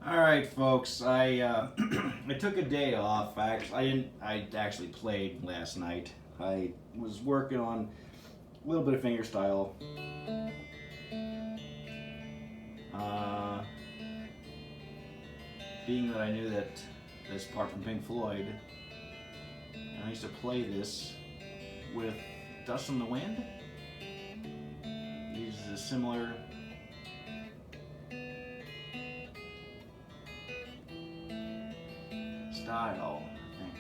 All right, folks. I I took a day off. I didn't. I actually played last night. I was working on a little bit of fingerstyle. Uh, Being that I knew that this part from Pink Floyd, and I used to play this with Dust on the Wind. Uses a similar style, I think.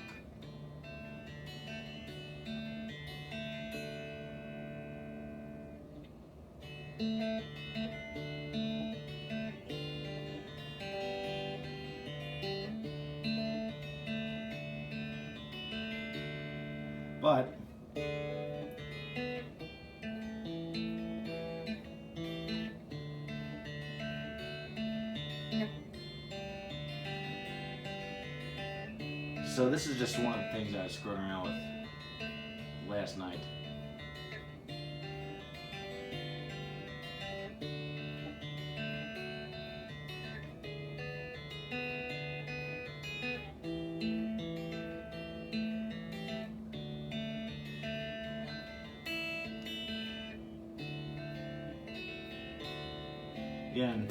But so this is just one of the things I was screwing around with last night. Again.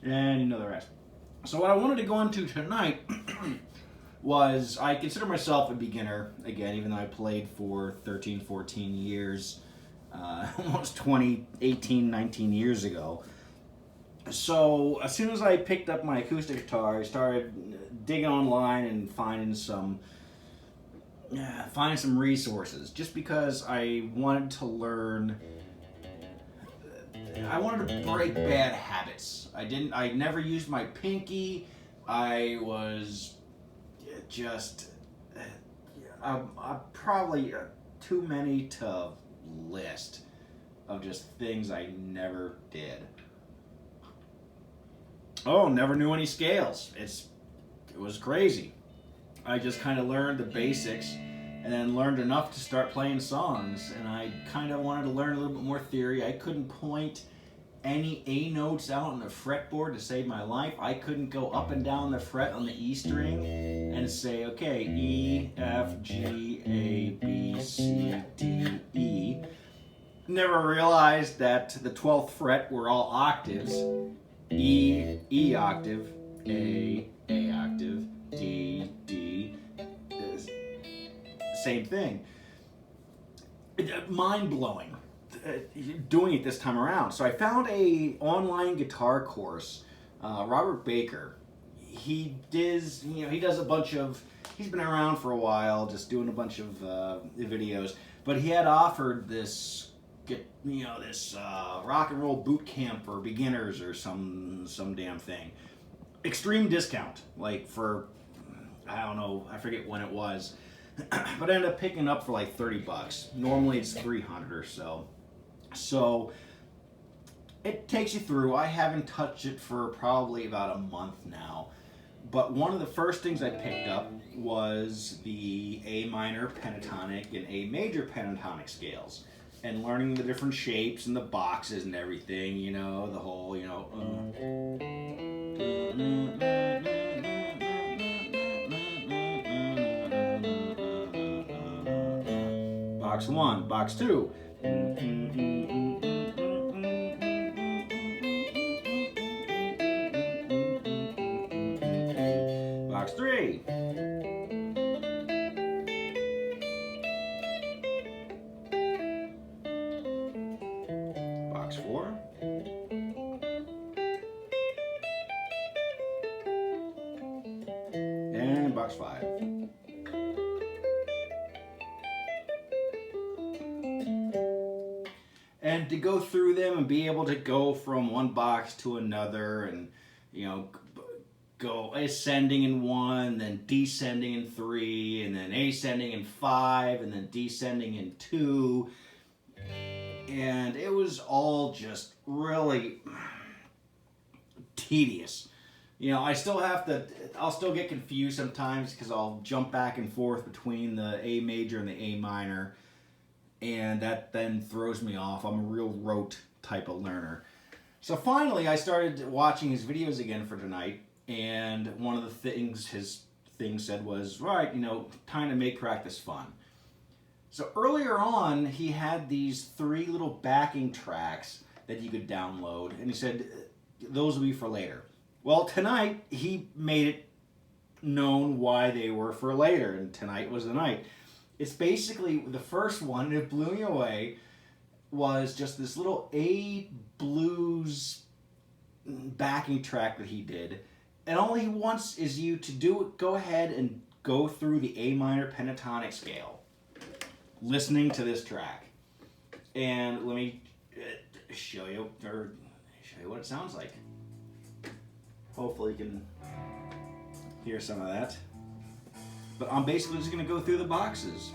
And you know the rest. So what I wanted to go into tonight was I consider myself a beginner, again, even though I played for 13, 14 years, almost 20, 18, 19 years ago. So as soon as I picked up my acoustic guitar, I started digging online and finding some resources, just because I wanted to learn. I wanted to break bad habits. I never used my pinky. I was just probably too many to list of just things I never did. Oh, never knew any scales. It was crazy. I just kind of learned the basics and then learned enough to start playing songs, and I kind of wanted to learn a little bit more theory. I couldn't point any A notes out on the fretboard to save my life. I couldn't go up and down the fret on the E string and say, okay, E, F, G, A, B, C, D, E. Never realized that the 12th fret were all octaves. E, E octave, A octave, D, D. Same thing. Mind blowing. Doing it this time around. So I found a online guitar course. Robert Baker. He does a bunch of. He's been around for a while, just doing a bunch of videos. But he had offered this, this rock and roll boot camp for beginners or some damn thing. Extreme discount, like for I don't know, I forget when it was, but I ended up picking up for like $30. Normally it's 300 or so. So it takes you through. I haven't touched it for probably about a month now. But one of the first things I picked up was the A minor pentatonic and A major pentatonic scales. And learning the different shapes and the boxes and everything, the whole, box one, box two. Box three. Box four. And box five. And to go through them and be able to go from one box to another and, go ascending in one, then descending in three, and then ascending in five, and then descending in two. and it was all just really tedious. You know, I'll still get confused sometimes because I'll jump back and forth between the A major and the A minor, and that then throws me off. I'm a real rote type of learner. So finally, I started watching his videos again for tonight, and one of the things his thing said was, right, you know, time to make practice fun. So earlier on, he had these 3 little backing tracks that you could download, and he said, those will be for later. Well, tonight, he made it known why they were for later, and tonight was the night. It's basically, the first one, and it blew me away, was just this little A blues backing track that he did. And all he wants is you to go ahead and go through the A minor pentatonic scale, listening to this track. And let me show you what it sounds like. Hopefully you can hear some of that. But I'm basically just going to go through the boxes.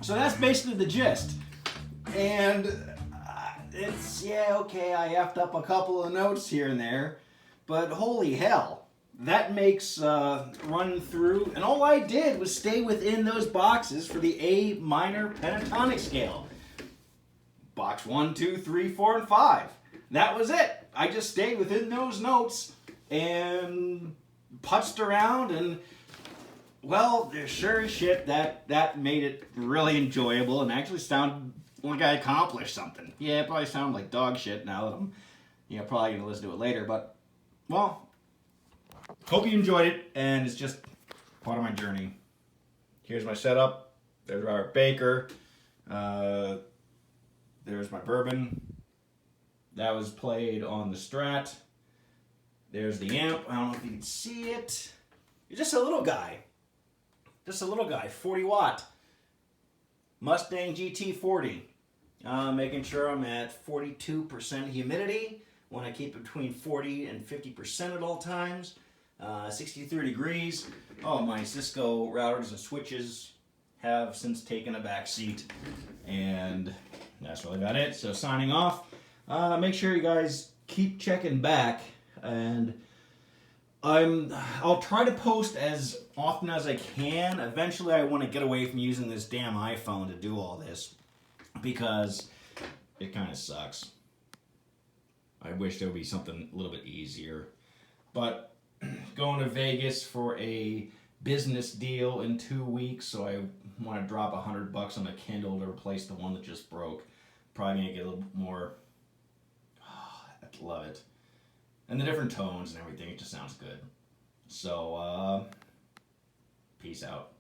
So that's basically the gist. And it's, yeah, okay, I effed up a couple of notes here and there, but holy hell, that makes run through, and all I did was stay within those boxes for the A minor pentatonic scale. Box 1, 2, 3, 4, and 5. That was it. I just stayed within those notes and putzed around, and well, sure as shit, that made it really enjoyable and actually sounded like I accomplished something. Yeah, it probably sounded like dog shit now that I'm, probably going to listen to it later, but, well, hope you enjoyed it, and it's just part of my journey. Here's my setup. There's Robert Baker. There's my bourbon. That was played on the Strat. There's the amp. I don't know if you can see it. It's just a little guy. 40 watt. Mustang GT40. Making sure I'm at 42% humidity. Want to keep it between 40 and 50% at all times. 63 degrees. Oh, my Cisco routers and switches have since taken a back seat. And that's really about it. So signing off. Make sure you guys keep checking back, and I'll try to post as often as I can. Eventually I want to get away from using this damn iPhone to do all this, because it kind of sucks. I wish there would be something a little bit easier. But going to Vegas for a business deal in 2 weeks, so I want to drop $100 on a Kindle to replace the one that just broke. Probably gonna get a little more. Oh, I love it, and the different tones and everything. It just sounds good. So, peace out.